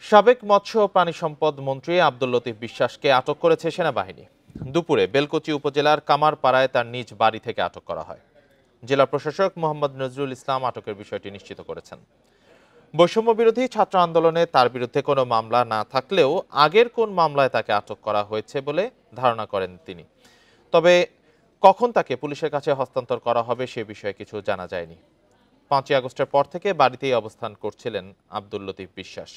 সাবেক মৎস্য ও প্রাণী সম্পদ মন্ত্রী আব্দুল লতিফ বিশ্বাসকে আটক করেছে সেনাবাহিনী। দুপুরে বেলকুচি উপজেলার কামারপাড়ায় তার নিজ বাড়ি থেকে আটক করা হয়। জেলা প্রশাসক মোহাম্মদ নজরুল ইসলাম আটকের বিষয়টি নিশ্চিত করেছেন। বৈষম্য বিরোধী ছাত্র আন্দোলনে তার বিরুদ্ধে কোনো মামলা না থাকলেও আগের কোন মামলায় তাকে আটক করা হয়েছে বলে ধারণা করেন তিনি। তবে কখন তাকে পুলিশের কাছে হস্তান্তর করা হবে সে বিষয়ে কিছু জানা যায়নি। 5ই আগস্টের পর থেকে বাড়িতেই অবস্থান করছিলেন আব্দুল লতিফ বিশ্বাস।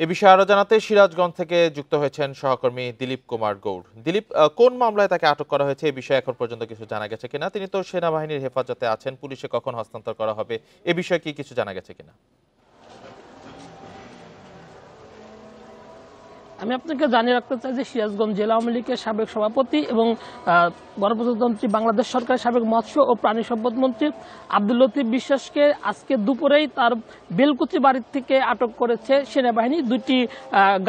এ বিষয়ে আরো জানাতে সিরাজগঞ্জ থেকে যুক্ত হয়েছেন সহকর্মী দিলীপ কুমার গৌড়। দিলীপ, কোন মামলায় তাকে আটক করা হয়েছে এ বিষয়ে এখন পর্যন্ত কিছু জানা গেছে কিনা? তিনি তো সেনাবাহিনীর হেফাজতে আছেন, পুলিশে কখন হস্তান্তর করা হবে এ বিষয়ে কি কিছু জানা গেছে কিনা? আমি আপনাকে জানিয়ে রাখতে চাই যে সিরাজগঞ্জ জেলা আওয়ামী লীগের সাবেক সভাপতি এবং গণপ্রজাতন্ত্রী বাংলাদেশ সরকারের সাবেক মৎস্য ও প্রাণী সম্পদ মন্ত্রী আব্দুল লতিফ বিশ্বাসকে আজকে দুপুরেই তার বেলকুচি বাড়ির থেকে আটক করেছে সেনাবাহিনী। দুটি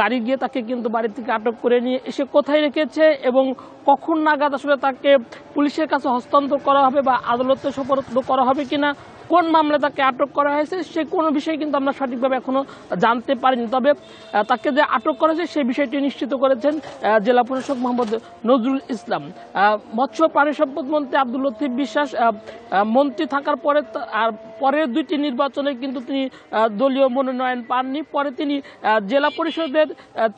গাড়ি গিয়ে তাকে কিন্তু বাড়ি থেকে আটক করে নিয়ে এসে কোথায় রেখেছে এবং কখন নাগাদ আসলে তাকে পুলিশের কাছে হস্তান্তর করা হবে বা আদালতে সোপর্দ করা হবে কিনা, কোন মামলায় তাকে আটক করা হয়েছে সে কোনো বিষয়ে কিন্তু আমরা সঠিকভাবে এখনো জানতে পারিনি। তবে তাকে যে আটক করা হয়েছে সেই বিষয়টি নিশ্চিত করেছেন জেলা প্রশাসক মোহাম্মদ নজরুল ইসলাম। মৎস্য প্রাণী সম্পদ মন্ত্রী আব্দুল লতিফ বিশ্বাস মন্ত্রী থাকার পরে আর পরের দুইটি নির্বাচনে কিন্তু তিনি দলীয় মনোনয়ন পাননি। পরে তিনি জেলা পরিষদের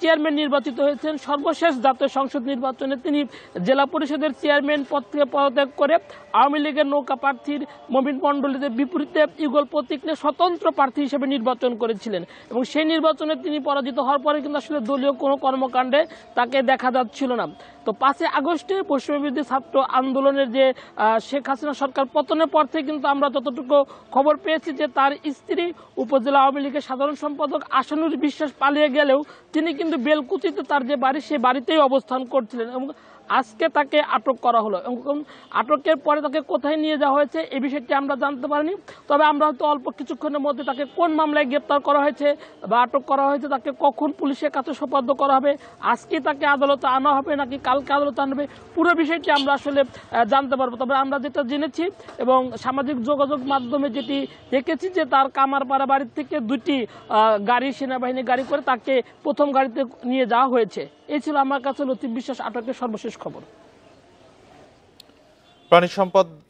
চেয়ারম্যান নির্বাচিত হয়েছেন। সর্বশেষ জাতীয় সংসদ নির্বাচনে তিনি জেলা পরিষদের চেয়ারম্যান পদ থেকে পদত্যাগ করে আওয়ামী লীগের নৌকা প্রার্থীর মমিন মণ্ডলীদের বিপরীতে ইগল প্রতীক নিয়ে স্বতন্ত্র প্রার্থী হিসেবে নির্বাচন করেছিলেন এবং সেই নির্বাচনে তিনি পরাজিত হওয়ার পরে কিন্তু আসলে দলীয় কোনো কর্মকাণ্ডে তাকে দেখা যাচ্ছিল না। তো 5ই আগস্টে বৈষম্যবিরোধী ছাত্র আন্দোলনের যে শেখ হাসিনা সরকার পতনের পর থেকে কিন্তু আমরা যতটুকু খবর পেয়েছি যে তার স্ত্রী উপজেলা আওয়ামী লীগের সাধারণ সম্পাদক আশানুর বিশ্বাস পালিয়ে গেলেও তিনি কিন্তু বেলকুচিতে তার যে বাড়ি সেই বাড়িতেই অবস্থান করছিলেন এবং আজকে তাকে আটক করা হলো এবং আটকের পরে তাকে কোথায় নিয়ে যাওয়া হয়েছে এই বিষয়টি আমরা জানতে পারিনি। তবে আমরা হয়তো অল্প কিছুক্ষণের মধ্যে তাকে কোন মামলায় গ্রেপ্তার করা হয়েছে বা আটক করা হয়েছে, তাকে কখন পুলিশের কাছে সোপর্দ করা হবে, আজকে তাকে আদালতে আনা হবে নাকি কালকে আদালতে আনা হবে, পুরো বিষয়টি আমরা আসলে জানতে পারবো। তবে আমরা যেটা জেনেছি এবং সামাজিক যোগাযোগ মাধ্যমে যেটি দেখেছি যে তার কামারপাড়া বাড়ির থেকে দুটি গাড়ি সেনাবাহিনী গাড়ি করে তাকে প্রথম গাড়িতে নিয়ে যাওয়া হয়েছে। এই ছিল আমার কাছে লতিফ বিশ্বাস আটকের সর্বশেষ খবর।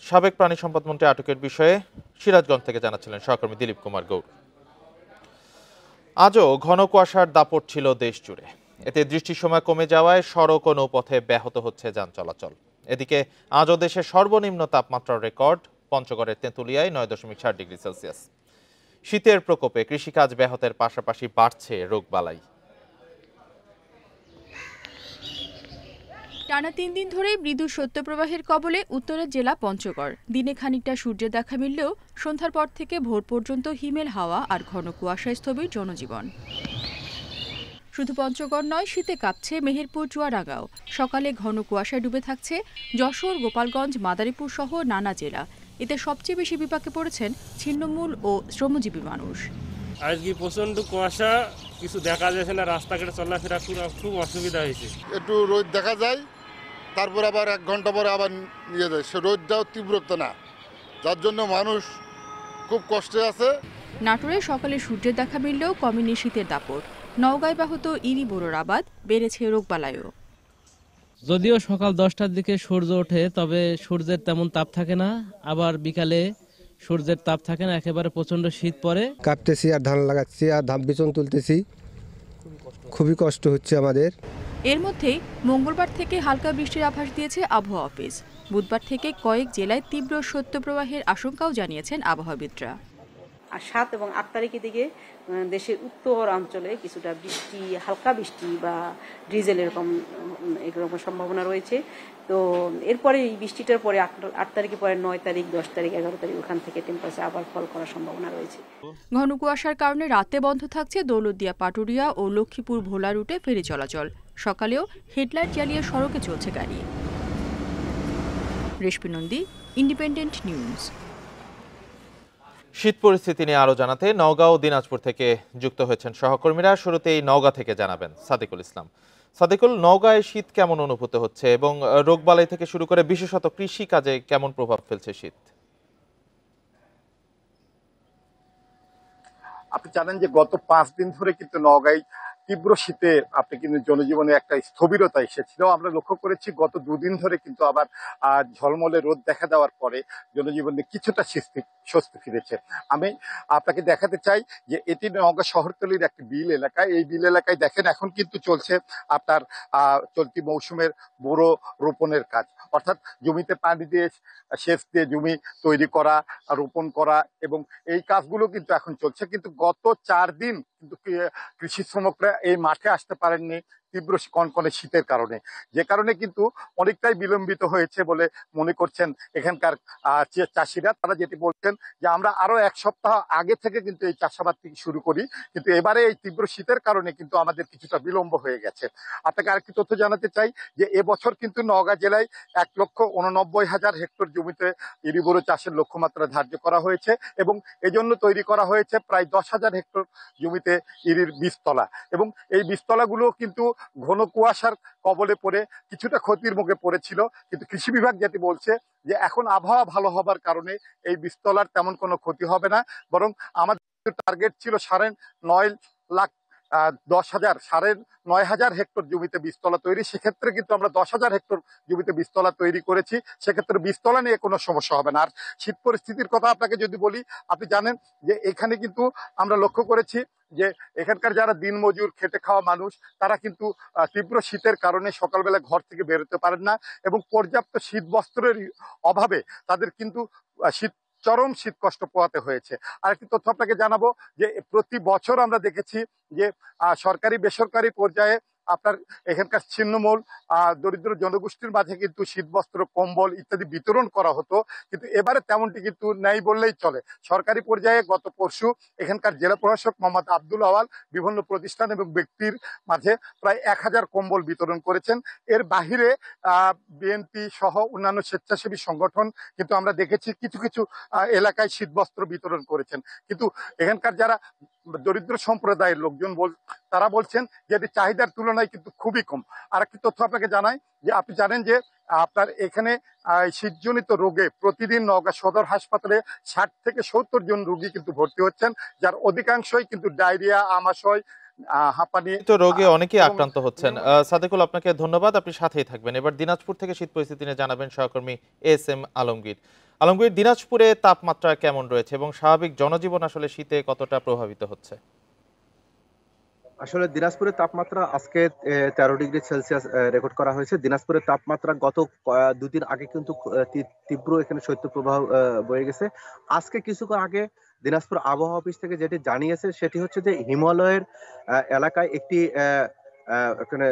সাবেক প্রাণী সম্পদ মন্ত্রী আটকের বিষয়ে সিরাজগঞ্জ থেকে জানাচ্ছিলেন সহকর্মী দিলীপ কুমার গৌড়। আজও ঘন কুয়াশার দাপট ছিল দেশ জুড়ে। এতে দৃষ্টির সময় কমে যাওয়ায় সড়ক ও নৌপথে ব্যাহত হচ্ছে যান চলাচল। এদিকে আজও দেশের সর্বনিম্ন তাপমাত্রার রেকর্ড পঞ্চগড়ের তেঁতুলিয়ায় 9.4 ডিগ্রি সেলসিয়াস। শীতের প্রকোপে কৃষিকাজ ব্যাহতের পাশাপাশি বাড়ছে রোগবালাই। টানা 3 দিন ধরে মৃদু শৈত্যপ্রবাহের কবলে উত্তরের জেলা পঞ্চগড়। দিনে খানিকটা সূর্যের দেখা মিললেও সন্ধ্যার পর থেকে ভোর পর্যন্ত হিমেল হাওয়া আর ঘন কুয়াশায় স্থবির জনজীবন। শুধু পঞ্চগড় নয়, শীতে কাঁপছে মেহেরপুর চুয়াডাঙ্গাও। সকালে ঘন কুয়াশায় ডুবে থাকছে যশোর, গোপালগঞ্জ, মাদারীপুর সহ নানা জেলা। এতে সবচেয়ে বেশি বিপাকে পড়েছেন ছিন্নমূল ও শ্রমজীবী মানুষ। আজকে প্রচন্ড কুয়াশা, কিছু দেখা যাচ্ছে না, রাস্তাঘাটে চলাফেরা খুব অসুবিধা হয়েছে। একটু রোদ দেখা যায়, তারপর আবার 1 ঘন্টা পরে আবার নিয়ে যায়। সে রোদটাও তীব্রতা না, যার জন্য মানুষ খুব কষ্টে আছে। নাটোরে সকালে সূর্যের দেখা মিললেও কমেনি শীতের দাপট। নওগাঁয় ব্যাহত ইরি বোরোর আবাদ, বেড়েছে রোগবালাইও। যদিও সকাল 10টার দিকে সূর্য ওঠে, তবে সূর্যের তেমন তাপ থাকে না, আবার বিকালে সূর্যের তাপ থাকে না, একেবারে প্রচন্ড শীত পড়ে। কাটতেছি আর ধান লাগাচ্ছি আর ধান বিচন তুলতেছি, খুবই কষ্ট হচ্ছে আমাদের। এর মধ্যেই মঙ্গলবার থেকে হালকা বৃষ্টির আভাস দিয়েছে আবহাওয়া অফিস। বুধবার থেকে কয়েক জেলায় তীব্র শৈত্যপ্রবাহের আশঙ্কাও জানিয়েছেন আবহাওয়াবিদরা। আর 7 এবং 8 তারিখের দিকে দেশের উত্তর অঞ্চলে কিছুটা বৃষ্টি, হালকা বৃষ্টি বা ড্রিজেল এরকম সম্ভাবনা রয়েছে। তো এরপরে এই বৃষ্টিটার পরে 8 তারিখে পরে 9 তারিখ, 10 তারিখ, 11 তারিখ ওখান থেকে টেম্পারেচার আবার ফল করার সম্ভাবনা রয়েছে। ঘন কুয়াশার কারণে রাতে বন্ধ থাকছে দৌলতদিয়া পাটুরিয়া ও লক্ষ্মীপুর ভোলা রুটে ফেরি চলাচল। সকালেও হেডলাইট জ্বালিয়ে সড়কে চলছে গাড়ি। রেশমি নন্দী, ইন্ডিপেন্ডেন্ট নিউজ। শীত পরিস্থিতি নিয়ে আরো জানাতে নওগাঁ ও দিনাজপুর থেকে যুক্ত হয়েছেন সহকর্মীরা। শুরুতেই নওগাঁ থেকে জানাবেন সাদিকুল ইসলাম। সাদেকুল, নওগাঁয় শীত কেমন অনুভূত হচ্ছে এবং রোগবালাই থেকে শুরু করে বিশেষত কৃষি কাজে কেমন প্রভাব ফেলছে শীত? আপনি জানেন যে গত 5 দিন ধরে কিন্তু নওগাঁয় তীব্র শীতে আপনি কিন্তু জনজীবনে একটা স্থবিরতা এসেছিল। আমরা লক্ষ্য করেছি গত 2 দিন ধরে কিন্তু আবার ঝলমলে রোদ দেখা দেওয়ার পরে জনজীবনে কিছুটা স্বস্তি ফিরেছে। আমি আপনাকে দেখাতে চাই যে এটি নওগাঁ শহরতলির একটি বিল এলাকা। এই বিল এলাকায় দেখেন এখন কিন্তু চলছে আপনার চলতি মৌসুমের বোরো রোপণের কাজ, অর্থাৎ জমিতে পানি দিয়ে সেচ দিয়ে জমি তৈরি করা, রোপণ করা, এবং এই কাজগুলো কিন্তু এখন চলছে। কিন্তু গত 4 দিন কিন্তু কৃষি শ্রমিকরা এই মাঠে আসতে পারেননি তীব্র কনকনে শীতের কারণে, যে কারণে কিন্তু অনেকটাই বিলম্বিত হয়েছে বলে মনে করছেন এখানকার চাষিরা। তারা যেটি বলছেন যে আমরা আরো 1 সপ্তাহ আগে থেকে কিন্তু এই চাষাবাদ থেকে শুরু করি, কিন্তু এবারে এই তীব্র শীতের কারণে কিন্তু আমাদের কিছুটা বিলম্ব হয়ে গেছে। আপনাকে আরেকটি তথ্য জানাতে চাই যে এবছর কিন্তু নওগাঁ জেলায় 1,89,000 হেক্টর জমিতে ইরিবোরো চাষের লক্ষ্যমাত্রা ধার্য করা হয়েছে এবং এজন্য তৈরি করা হয়েছে প্রায় 10,000 হেক্টর জমিতে ইরির বীজতলা, এবং এই বীজতলাগুলো কিন্তু ঘন কুয়াশার কবলে পড়ে কিছুটা ক্ষতির মুখে পড়েছিল। কিন্তু কৃষি বিভাগ যেটি বলছে যে এখন আবহাওয়া ভালো হবার কারণে এই বীজতলার তেমন কোনো ক্ষতি হবে না, বরং আমাদের টার্গেট ছিল 9,5 হেক্টর জমিতে বীজতলা তৈরি। সেক্ষেত্রে কিন্তু আমরা 10,000 হেক্টর জমিতে বীজতলা তৈরি করেছি। সেক্ষেত্রে বীজতলা নিয়ে কোনো সমস্যা হবে না। আর শীত পরিস্থিতির কথা আপনাকে যদি বলি, আপনি জানেন যে এখানে কিন্তু আমরা লক্ষ্য করেছি যে এখানকার যারা দিনমজুর খেটে খাওয়া মানুষ, তারা কিন্তু তীব্র শীতের কারণে সকালবেলা ঘর থেকে বেরোতে পারেন না এবং পর্যাপ্ত শীত বস্ত্রের অভাবে তাদের কিন্তু চরম শীত কষ্ট পোহাতে হয়েছে। আরেকটি তথ্য আপনাকে জানাবো যে প্রতি বছর আমরা দেখেছি যে সরকারি বেসরকারি পর্যায়ে আপনার এখানকার ছিন্নমূল দরিদ্র জনগোষ্ঠীর মাঝে কিন্তু শীতবস্ত্র, কম্বল ইত্যাদি বিতরণ করা হতো, কিন্তু এবারে তেমনটি কিন্তু নেই বললেই চলে। সরকারি পর্যায়ে গত পরশু এখানকার জেলা প্রশাসক মোহাম্মদ আব্দুল আওয়াল বিভিন্ন প্রতিষ্ঠান এবং ব্যক্তির মাঝে প্রায় 1,000 কম্বল বিতরণ করেছেন। এর বাহিরে বিএনপি সহ অন্যান্য স্বেচ্ছাসেবী সংগঠন কিন্তু আমরা দেখেছি কিছু কিছু এলাকায় শীতবস্ত্র বিতরণ করেছেন। কিন্তু এখানকার যারা দরিদ্র সম্প্রদায়ের লোকজন তারা বলছেন যে এটি চাহিদার তুলনায় কিন্তু খুবই কম। আর একটি তথ্য আপনাকে জানাই যে আপনি জানেন যে আপনার এখানে শীতজনিত রোগে প্রতিদিন নওগাঁ সদর হাসপাতালে 60 থেকে 70 জন রোগী কিন্তু ভর্তি হচ্ছেন, যার অধিকাংশই কিন্তু ডায়রিয়া, আমাশয়, হাঁপানি রোগে অনেকেই আক্রান্ত হচ্ছেন। সাদেকুল, আপনাকে ধন্যবাদ, আপনি সাথেই থাকবেন। এবার দিনাজপুর থেকে শীত পরিস্থিতি নিয়ে জানাবেন সহকর্মী এস.এম. আলমগীর। আলমগীর, দিনাজপুরে তাপমাত্রা কেমন রয়েছে এবং স্বাভাবিক জনজীবন আসলে শীতে কতটা প্রভাবিত হচ্ছে? আসলে দিনাজপুরের তাপমাত্রা আজকে 13 ডিগ্রি সেলসিয়াস রেকর্ড করা হয়েছে। দিনাজপুরের তাপমাত্রা গত 2 দিন আগে কিন্তু তীব্র এখানে শৈত্যপ্রবাহ বয়ে গেছে। আজকে কিছুক্ষণ আগে দিনাজপুর আবহাওয়া অফিস থেকে যেটি জানিয়েছে সেটি হচ্ছে যে হিমালয়ের এলাকায় একটি ওখানে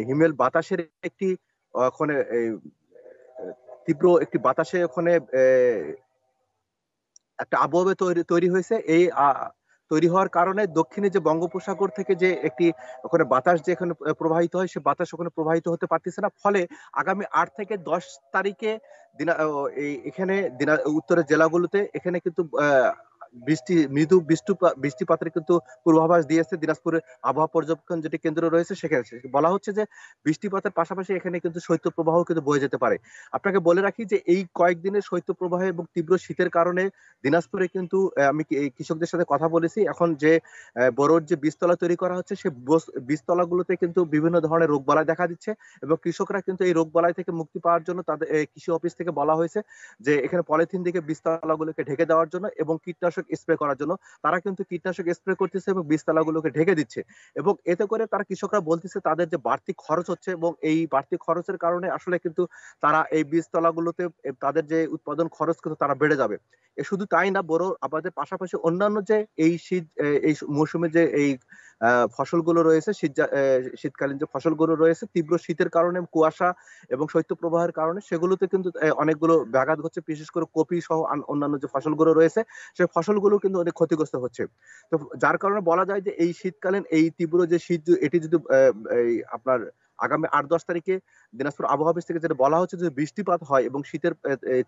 হিমেল বাতাসের একটি ওখানে তীব্র একটি বাতাসে ওখানে একটা আবহাওয়া তৈরি হয়েছে। এই তৈরি হওয়ার কারণে দক্ষিণে যে বঙ্গোপসাগর থেকে যে একটি ওখানে বাতাস যে এখানে প্রবাহিত হয়, সে বাতাস ওখানে প্রবাহিত হতে পারতেছে না। ফলে আগামী 8 থেকে 10 তারিখে এখানে উত্তরের জেলাগুলোতে এখানে কিন্তু মৃদু বৃষ্টিপাতের কিন্তু পূর্বাভাস দিয়েছে দিনাজপুরের আবহাওয়া পর্যবেক্ষণ যেটি কেন্দ্র রয়েছে। সেখানে বলা হচ্ছে যে বৃষ্টিপাতের পাশাপাশি এখানে কিন্তু শৈত্যপ্রবাহ কিন্তু বয়ে যেতে পারে। আপনাকে বলে রাখি যে এই কয়েকদিনের শৈত্যপ্রবাহ এবং তীব্র শীতের কারণে দিনাজপুরে কিন্তু আমি কৃষকদের সাথে কথা বলেছি, এখন যে বড়র যে বীজতলা তৈরি করা হচ্ছে সেই বীজতলাগুলোতে কিন্তু বিভিন্ন ধরনের রোগবালাই দেখা দিচ্ছে এবং কৃষকরা কিন্তু এই রোগবালাই থেকে মুক্তি পাওয়ার জন্য তাদের কৃষি অফিস থেকে বলা হয়েছে যে এখানে পলিথিন দিয়ে বীজতলাগুলোকে ঢেকে দেওয়ার জন্য এবং কীটনাশক স্প্রে করার জন্য। তারা কিন্তু কীটনাশক স্প্রে করতেছে এবং বীজতলাগুলোকে ঢেকে দিচ্ছে এবং এতে করে তারা কৃষকরা বলতেছে তাদের যে বাড়তি খরচ হচ্ছে এবং এই বাড়তি খরচের কারণে আসলে কিন্তু তারা এই বীজতলাগুলোতে তাদের যে উৎপাদন খরচ কিন্তু তারা বেড়ে যাবে। শুধু তাই না, বড় আবাদের পাশাপাশি অন্যান্য যে এই মৌসুমে যে এই ফসলগুলো রয়েছে, শীতকালীন যে ফসলগুলো রয়েছে, তীব্র শীতের কারণে কুয়াশা এবং শৈত্যপ্রবাহের কারণে সেগুলোতে কিন্তু অনেকগুলো ব্যাঘাত ঘটছে। বিশেষ করে কপি সহ অন্যান্য যে ফসলগুলো রয়েছে সেই ফসলগুলো কিন্তু অনেক ক্ষতিগ্রস্ত হচ্ছে। তো যার কারণে বলা যায় যে এই শীতকালীন এই তীব্র যে শীত, এটি যদি আপনার আগামী 8-10 তারিখে দিনাজপুর আবহাওয়া অফিস থেকে যেটা বলা হচ্ছে যদি বৃষ্টিপাত হয় এবং শীতের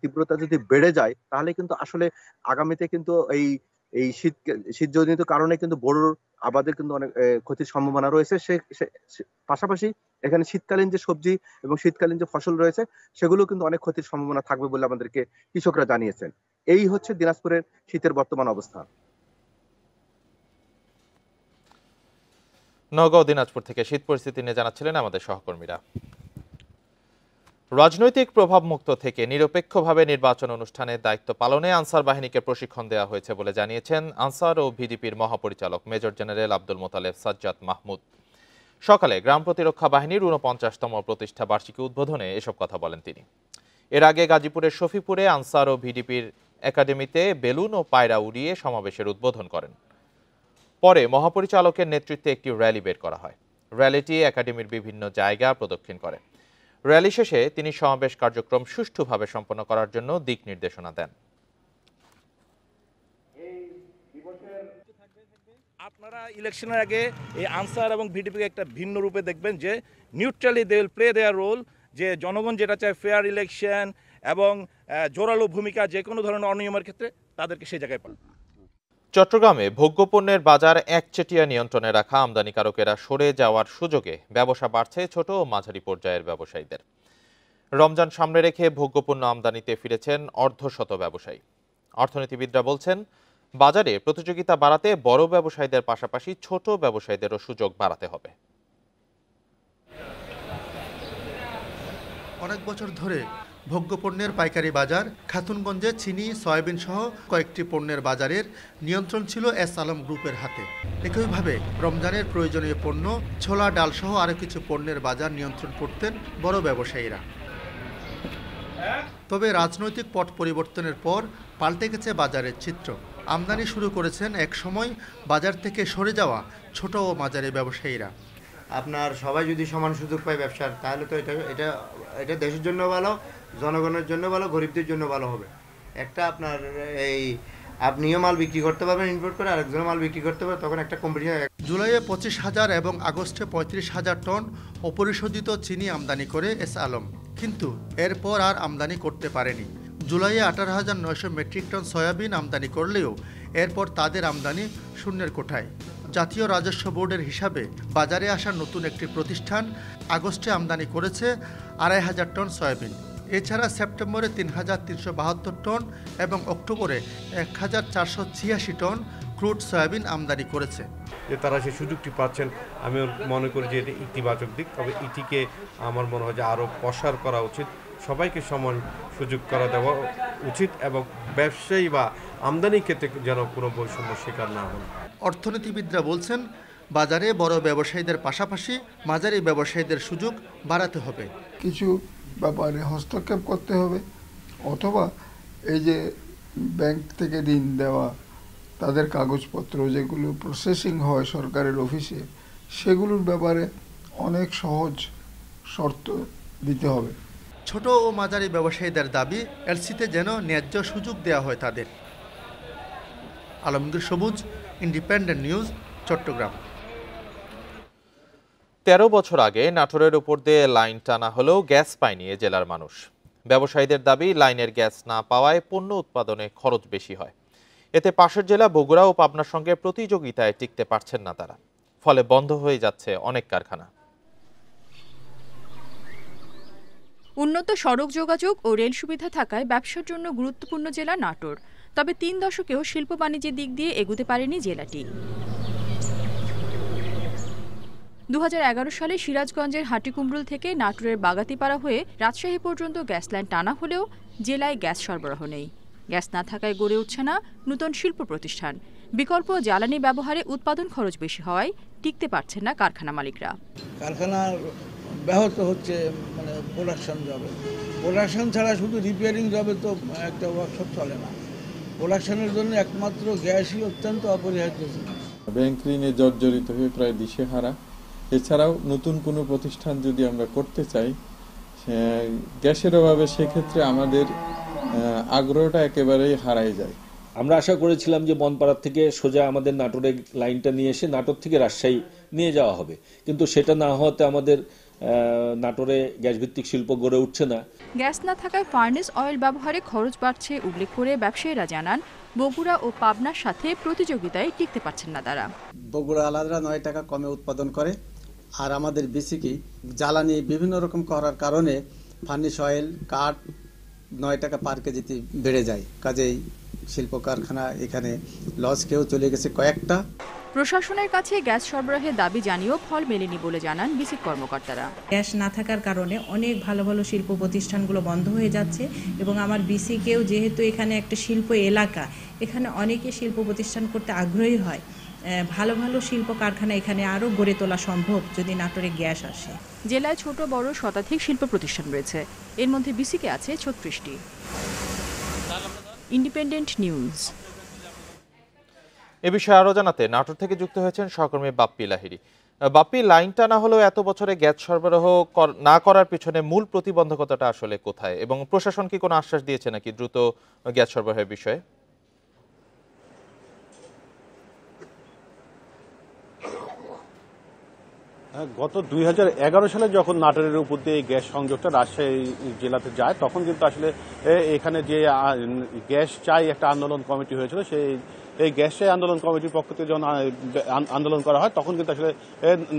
তীব্রতা যদি বেড়ে যায় তাহলে কিন্তু আসলে আগামীতে কিন্তু এই শীতজনিত কারণে কিন্তু বড় আবাদের কিন্তু অনেক ক্ষতির সম্ভাবনা রয়েছে। পাশাপাশি এখানে শীতকালীন যে সবজি এবং শীতকালীন যে ফসল রয়েছে সেগুলো কিন্তু অনেক ক্ষতির সম্ভাবনা থাকবে বলে আমাদেরকে কৃষকরা জানিয়েছেন। এই হচ্ছে দিনাজপুরের শীতের বর্তমান অবস্থা। নওগাঁ দিনাজপুর থেকে শীত পরিস্থিতি নিয়ে জানাচ্ছিলেন আমাদের সহকর্মীরা। রাজনৈতিক প্রভাবমুক্ত থেকে নিরপেক্ষভাবে নির্বাচন অনুষ্ঠানের দায়িত্ব পালনে আনসার বাহিনীকে প্রশিক্ষণ দেওয়া হয়েছে বলে জানিয়েছেন আনসার ও ভিডিপির মহাপরিচালক মেজর জেনারেল আব্দুল মোতালেব সাজ্জাদ মাহমুদ। সকালে গ্রাম প্রতিরক্ষা বাহিনীর ৪৯তম প্রতিষ্ঠা বার্ষিকী উদ্বোধনে এসব কথা বলেন তিনি। এর আগে গাজীপুরের শফিপুরে আনসার ও ভিডিপির একাডেমিতে বেলুন ও পায়রা উড়িয়ে সমাবেশের উদ্বোধন করেন। পরে মহাপরিচালকের নেতৃত্বে একটি র্যালি বের করা হয়। র্যালিটি একাডেমির বিভিন্ন জায়গা প্রদক্ষিণ করে। র্যালি শেষে তিনি সমাবেশ কার্যক্রম সুষ্ঠুভাবে সম্পন্ন করার জন্য দিক নির্দেশনা দেন। আপনারা ইলেকশনের আগে এই আনসার এবং ভিডিপিকে একটা ভিন্ন রূপে দেখবেন যে neutrally they will play their role, যে জনগণ যেটা চায় ফেয়ার ইলেকশন এবং জোরালো ভূমিকা যে কোনো ধরনের অনিয়মের ক্ষেত্রে তাদেরকে সেই জায়গায় পান। চট্টগ্রামে ভোগ্যপণ্যের বাজার একচেটিয়া নিয়ন্ত্রণে রাখা আমদানিকারকেরা সরে যাওয়ার সুযোগে ব্যবসা বাড়ছে ছোট ও মাঝারি পর্যায়ের ব্যবসায়ীদের। রমজান সামনে রেখে ভোগ্যপণ্য আমদানিতে ফিরেছেন অর্ধশত ব্যবসায়ী। অর্থনীতিবিদরা বলছেন, বাজারে প্রতিযোগিতা বাড়াতে বড় ব্যবসায়ীদের পাশাপাশি ছোট ব্যবসায়ীদেরও সুযোগ বাড়াতে হবে। অনেক বছর ধরে ভোগ্যপণ্যের পাইকারি বাজার খাতুনগঞ্জে চিনি, সয়াবিন সহ কয়েকটি পণ্যের বাজারের নিয়ন্ত্রণ ছিল এস আলম গ্রুপের হাতে। একইভাবে রমজানের প্রয়োজনীয় পণ্য, ছোলা, ডাল সহ আরও কিছু পণ্যের বাজার নিয়ন্ত্রণ করতেন বড় ব্যবসায়ীরা। তবে রাজনৈতিক পট পরিবর্তনের পর পাল্টে গেছে বাজারের চিত্র। আমদানি শুরু করেছেন এক সময় বাজার থেকে সরে যাওয়া ছোট ও মাঝারি ব্যবসায়ীরা। আপনার সবাই যদি সমান সুযোগ পায় ব্যবসার, তাহলে তো এটা দেশের জন্য ভালো, জনগণের জন্য ভালো, গরিবদের জন্য ভালো হবে। একটা আপনার আপনিও মাল বিক্রি করতে পারবেন ইম্পোর্ট করে, আরেকজনও মাল বিক্রি করতে পারবে, তখন একটা কম্পিটিশন। জুলাইয়ে 25,000 এবং আগস্টে 35,000 টন অপরিশোধিত চিনি আমদানি করে এস আলম, কিন্তু এরপর আর আমদানি করতে পারেনি। জুলাইয়ে 18,900 মেট্রিক টন সয়াবিন আমদানি করলেও এরপর তাদের আমদানি শূন্যের কোঠায়। জাতীয় রাজস্ব বোর্ডের হিসাবে বাজারে আসা নতুন একটি প্রতিষ্ঠান আগস্টে আমদানি করেছে 2,500 টন সয়াবিন। এছাড়া সেপ্টেম্বরে 3,372 টন এবং অক্টোবরে 1,486 টন ক্রুড সয়াবিন আমদানি করেছে। যে তারা সেই সুযোগটি পাচ্ছেন, আমি মনে করি যে এটা ইতিবাচক দিক। তবে এটিকে আমার মনে হয় যে আরও প্রসার করা উচিত, সবাইকে সমান সুযোগ করা দেওয়া উচিত এবং ব্যবসায়ী বা আমদানি ক্ষেত্রে যেন কোনো বৈষম্য শিকার না হন। অর্থনীতিবিদরা বলছেন, বাজারে বড় ব্যবসায়ীদের পাশাপাশি মাঝারি ব্যবসায়ীদের সুযোগ বাড়াতে হবে। কিছু ব্যাপারে হস্তক্ষেপ করতে হবে, অথবা এই যে ব্যাংক থেকে ঋণ দেওয়া, তাদের কাগজপত্র যেগুলো প্রসেসিং হয় সরকারের অফিসে, সেগুলোর ব্যাপারে অনেক সহজ শর্ত দিতে হবে। ছোট ও মাঝারি ব্যবসায়ীদের দাবি, এলসিতে যেন ন্যায্য সুযোগ দেওয়া হয় তাদের। আলমগীর সবুজ, ইন্ডিপেন্ডেন্ট নিউজ, চট্টগ্রাম। 13 বছর আগে নাটোরের উপর দিয়ে লাইন টানা হলেও গ্যাস পায়নি এ জেলার মানুষ। ব্যবসায়ীদের দাবি, লাইনের গ্যাস না পাওয়ায় পণ্য উৎপাদনে খরচ বেশি হয়। এতে পাশের জেলা বগুড়া ও পাবনার সঙ্গে প্রতিযোগিতায় টিকতে পারছেন না তারা। ফলে বন্ধ হয়ে যাচ্ছে অনেক কারখানা। উন্নত সড়ক যোগাযোগ ও রেল সুবিধা থাকায় ব্যবসার জন্য গুরুত্বপূর্ণ জেলা নাটোর। তবে 3 দশকেও শিল্প বাণিজ্যের দিক দিয়ে এগোতে পারেনি জেলাটি। 2011 সালে সিরাজগঞ্জের হাটিকুমরুল থেকে নাটোরের বাগাতিপাড়া হয়ে রাজশাহী পর্যন্ত গ্যাস লাইন টানা হলেও জেলায় গ্যাস সরবরাহ নেই। গ্যাস না থাকায় গড়ে উঠছে না নতুন শিল্প প্রতিষ্ঠান। বিকল্প জ্বালানি ব্যবহারে উৎপাদন খরচ বেশি হওয়ায় টিকতে পারছেন না কারখানা মালিকরা। কারখানার ব্যাহত হচ্ছে, মানে প্রোডাকশন জবে, প্রোডাকশন ছাড়া শুধু রিপেয়ারিং জবে তো একটা ওয়ার্কশপ চলে না। প্রোডাকশনের জন্য একমাত্র গ্যাসই অত্যন্ত অপরিহার্য। ব্যাংক ঋণে জর্জরিত হয়ে প্রায় দিশেহারা। এছাড়াও নতুন কোনো প্রতিষ্ঠান যদি আমরা করতে চাই গ্যাসের অভাবে, সেক্ষেত্রে আমাদের আগ্রহটা একেবারেই হারাই যায়। আমরা আশা করেছিলাম যে বনপাড়া থেকে সোজা আমাদের নাটোরের লাইনটা নিয়ে এসে নাটোর থেকে রাজশাহী নিয়ে যাওয়া হবে, কিন্তু সেটা না হওয়াতে আমাদের নাটোরে গ্যাস ভিত্তিক শিল্প গড়ে উঠছে না। গ্যাস না থাকায় ফার্নেস অয়েল ব্যবহারে খরচ বাড়ছে উল্লেখ করে ব্যবসায়ীরা জানান, বগুড়া ও পাবনার সাথে প্রতিযোগিতায় টিকতে পারছেন না তারা। বগুড়া আলাদা 9 টাকা কমে উৎপাদন করে, আর আমাদের বিসিকি জ্বালানি বিভিন্ন রকম করার কারণে ফার্নেস অয়েল কাঠ 9 টাকা পার কেজিতে বেড়ে যায়। কাজেই শিল্প কারখানা এখানে লস খেয়েও চলে গেছে কয়েকটা। প্রশাসনের কাছে গ্যাস সরবরাহের দাবি জানিয়েও ফল মেলেনি বলে জানান বিসিক কর্মকর্তারা। গ্যাস না থাকার কারণে অনেক ভালো ভালো শিল্প প্রতিষ্ঠানগুলো বন্ধ হয়ে যাচ্ছে এবং আমার বিসিকেও যেহেতু এখানে একটা শিল্প এলাকা, এখানে অনেকে শিল্প প্রতিষ্ঠান করতে আগ্রহী হয়। ভালো ভালো শিল্প কারখানা এখানে আরও গড়ে তোলা সম্ভব যদি নাটোরে গ্যাস আসে। জেলায় ছোট বড় শতাধিক শিল্প প্রতিষ্ঠান রয়েছে, এর মধ্যে বিসিকে আছে 36টি। Independent news. এ বিষয়ে আরো জানাতে নাটোর থেকে যুক্ত হয়েছেন সহকর্মী বাপ্পি লাহিড়ী। বাপ্পি, লাইনটা না হলেও এত বছরে গ্যাস সরবরাহ না করার পিছনে মূল প্রতিবন্ধকতাটা আসলে কোথায়, এবং প্রশাসন কি কোনো আশ্বাস দিয়েছে নাকি দ্রুত গ্যাস সরবরাহের বিষয়ে? গত 2011 সালে যখন নাটোরের উপর দিয়ে গ্যাস সংযোগটা রাজশাহী জেলাতে যায়, তখন কিন্তু আসলে এখানে যে গ্যাস চাই একটা আন্দোলন কমিটি হয়েছিল, এই গ্যাস চাই আন্দোলন কমিটির পক্ষ থেকে যখন আন্দোলন করা হয়, তখন কিন্তু আসলে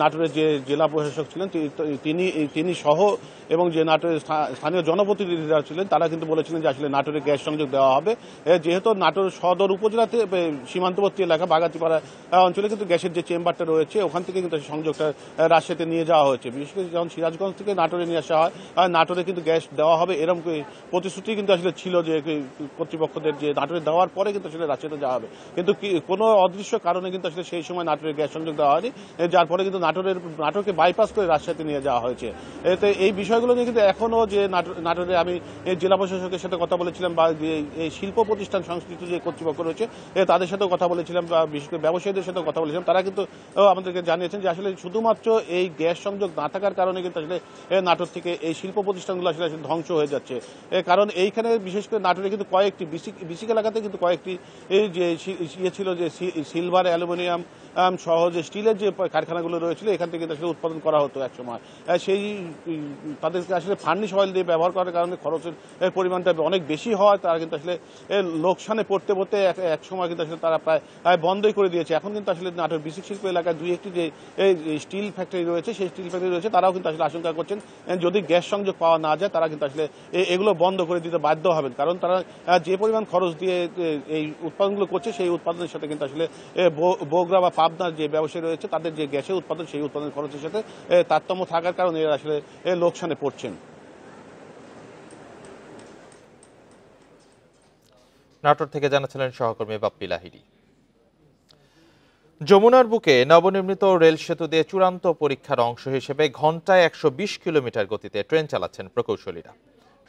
নাটোরের যে জেলা প্রশাসক ছিলেন তিনি সহ এবং যে নাটোরের স্থানীয় জনপ্রতিনিধিরা ছিলেন তারা কিন্তু বলেছিলেন যে আসলে নাটোরে গ্যাস সংযোগ দেওয়া হবে। যেহেতু নাটোর সদর উপজেলাতে সীমান্তবর্তী এলাকা বাগাতিপাড়া অঞ্চলে কিন্তু গ্যাসের যে চেম্বারটা রয়েছে ওখান থেকে কিন্তু সংযোগটা রাজশাহীতে নিয়ে যাওয়া হয়েছে। বিশেষ করে যখন সিরাজগঞ্জ থেকে নাটোরে নিয়ে আসা হয়, নাটোরে কিন্তু গ্যাস দেওয়া হবে এরকম প্রতিশ্রুতি কিন্তু আসলে ছিল যে কর্তৃপক্ষদের, যে নাটোরে দেওয়ার পরে কিন্তু আসলে রাজশাহীতে যাওয়া হবে, কিন্তু কোনো অদৃশ্য কারণে কিন্তু আসলে সেই সময় নাটোরের গ্যাস সংযোগ দেওয়া হয়নি, যার ফলে কিন্তু নাটোরকে বাইপাস করে রাজশাহীতে নিয়ে যাওয়া হয়েছে। এতে এই বিষয়গুলো নিয়ে কিন্তু এখনো যে নাটোরে আমি জেলা প্রশাসকের সাথে কথা বলেছিলাম, বা এই শিল্প প্রতিষ্ঠান সংশ্লিষ্ট যে কর্তৃপক্ষ রয়েছে তাদের সাথেও কথা বলেছিলাম, বা বিশেষ করে ব্যবসায়ীদের সাথেও কথা বলেছিলাম, তারা কিন্তু আমাদেরকে জানিয়েছেন যে আসলে শুধুমাত্র এই গ্যাস সংযোগ না থাকার কারণে কিন্তু আসলে নাটোর থেকে এই শিল্প প্রতিষ্ঠানগুলো আসলে ধ্বংস হয়ে যাচ্ছে। কারণ এইখানে বিশেষ করে নাটোরে কিন্তু কয়েকটি বিসিক এলাকাতে কিন্তু কয়েকটি এই যে ছিল যে সিলভার, অ্যালুমিনিয়াম সহ যে স্টিলের যে কারখানাগুলো রয়েছিল এখান থেকে আসলে উৎপাদন করা হতো এক সময়। সেই তাদেরকে আসলে ফার্নিশ অয়েল দিয়ে ব্যবহার করার কারণে খরচের পরিমাণটা অনেক বেশি হয়, তারা কিন্তু আসলে লোকসানে পড়তে পড়তে এক সময় কিন্তু আসলে তারা প্রায় বন্ধই করে দিয়েছে। এখন কিন্তু আসলে নাটোর বিসিক শিল্প এলাকায় 2-1টি যে স্টিল ফ্যাক্টরি রয়েছে, সেই স্টিল ফ্যাক্টরি রয়েছে, তারাও কিন্তু আসলে আশঙ্কা করছেন যদি গ্যাস সংযোগ পাওয়া না যায় তারা কিন্তু আসলে এগুলো বন্ধ করে দিতে বাধ্য হবেন। কারণ তারা যে পরিমাণ খরচ দিয়ে এই উৎপাদনগুলো করছে সেই উৎপাদনের সাথে কিন্তু আসলে বগুড়া বা পাবনার যে ব্যবসায়ী রয়েছে তাদের যে গ্যাসের উৎপাদন সেই উৎপাদনের খরচের সাথে তারতম্য থাকার কারণে এরা আসলে লোকসানে পড়ছেন। নাটোর থেকে জানাচ্ছিলেন সহকর্মী বাপ্পি লাহিড়ী। যমুনার বুকে নবনির্মিত রেল সেতু দিয়ে চূড়ান্ত পরীক্ষার অংশ হিসেবে ঘন্টায় 120 কিলোমিটার গতিতে ট্রেন চালাচ্ছেন প্রকৌশলীরা।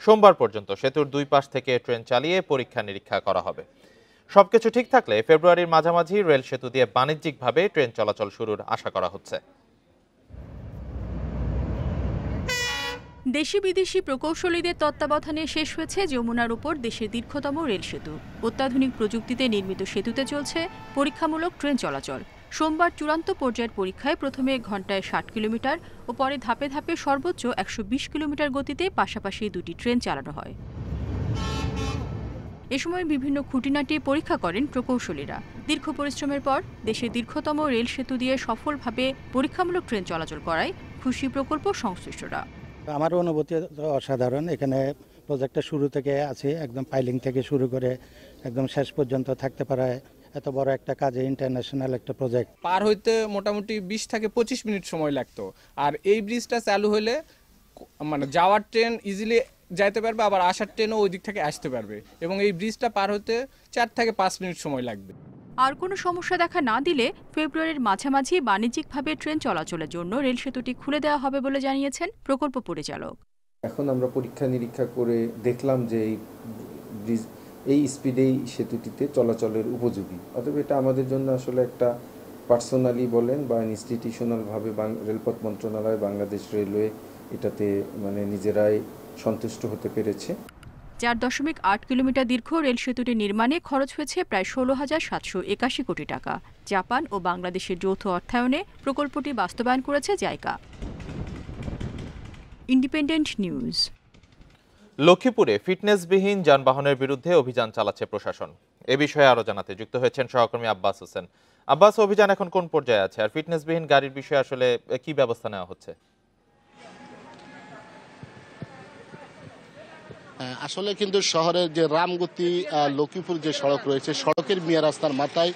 সোমবার পর্যন্ত সেতুর দুই পাশ থেকে ট্রেন চালিয়ে পরীক্ষা নিরীক্ষা করা হবে। সবকিছু ঠিক থাকলে ফেব্রুয়ারির মাঝামাঝি রেল সেতু দিয়ে বাণিজ্যিকভাবে ট্রেন চলাচল শুরুর আশা করা হচ্ছে। দেশি বিদেশি প্রকৌশলীদের তত্ত্বাবধানে শেষ হয়েছে যমুনার উপর দেশের দীর্ঘতম রেল সেতু। অত্যাধুনিক প্রযুক্তিতে নির্মিত সেতুতে চলছে পরীক্ষামূলক ট্রেন চলাচল। সোমবার চূড়ান্ত পর্যায়ের পরীক্ষায় প্রথমে ঘন্টায় 60 কিলোমিটার ও পরে ধাপে ধাপে সর্বোচ্চ 120 কিলোমিটার গতিতে পাশাপাশি দুটি ট্রেন চালানো হয়। এ সময় বিভিন্ন খুঁটিনাটি পরীক্ষা করেন প্রকৌশলীরা। দীর্ঘ পরিশ্রমের পর দেশের দীর্ঘতম রেল সেতু দিয়ে সফলভাবে পরীক্ষামূলক ট্রেন চলাচল করায় খুশি প্রকল্প সংশ্লিষ্টরা। আমার অনুভূতি অসাধারণ। এখানে প্রজেক্টটা শুরু থেকে আছে, একদম পাইলিং থেকে শুরু করে একদম শেষ পর্যন্ত থাকতে পারে এত বড় একটা কাজে ইন্টারন্যাশনাল একটা প্রজেক্ট। পার হইতে মোটামুটি 20 থেকে 25 মিনিট সময় লাগতো, আর এই ব্রিজটা চালু হলে মানে যাওয়ার ট্রেন ইজিলি যাইতে পারবে, আবার আসার ট্রেনও ওই দিক থেকে আসতে পারবে, এবং এই ব্রিজটা পার হতে 4 থেকে 5 মিনিট সময় লাগবে। আর কোনো সমস্যা দেখা না দিলে ফেব্রুয়ারির মাঝামাঝি বাণিজ্যিকভাবে ট্রেন চলাচলের জন্য রেল সেতুটি খুলে দেওয়া হবে বলে জানিয়েছেন প্রকল্প পরিচালক। এখন আমরা পরীক্ষা নিরীক্ষা করে দেখলাম যে এই স্পিডেই সেতুটিতে চলাচলের উপযোগী। অতএব এটা আমাদের জন্য আসলে একটা পার্সোনালি বলেন বা ইনস্টিটিউশনালভাবে রেলপথ মন্ত্রণালয়, বাংলাদেশ রেলওয়ে এটাতে মানে নিজেরাই সন্তুষ্ট হতে পেরেছে। 4.8 কিলোমিটার দীর্ঘ রেল সেতুটি নির্মাণে খরচ হয়েছে প্রায় 16,781 কোটি টাকা। জাপান ও বাংলাদেশের যৌথ অর্থায়নে প্রকল্পটি বাস্তবায়ন করেছে জাইকা। Independent news. লক্ষ্মীপুরে ফিটনেসবিহীন যানবাহনের বিরুদ্ধে অভিযান চালাচ্ছে প্রশাসন। এ বিষয়ে আরো জানাতে যুক্ত হয়েছেন সহকর্মী আব্বাস হোসেন। আব্বাস, অভিযান এখন কোন পর্যায়ে আছে, আর ফিটনেসবিহীন গাড়ির বিষয়ে আসলে কি ব্যবস্থা নেওয়া হচ্ছে? আসলে কিন্তু শহরের যে রামগতি লক্ষ্মীপুর যে সড়ক রয়েছে, সড়কের মিয়া রাস্তার মাথায়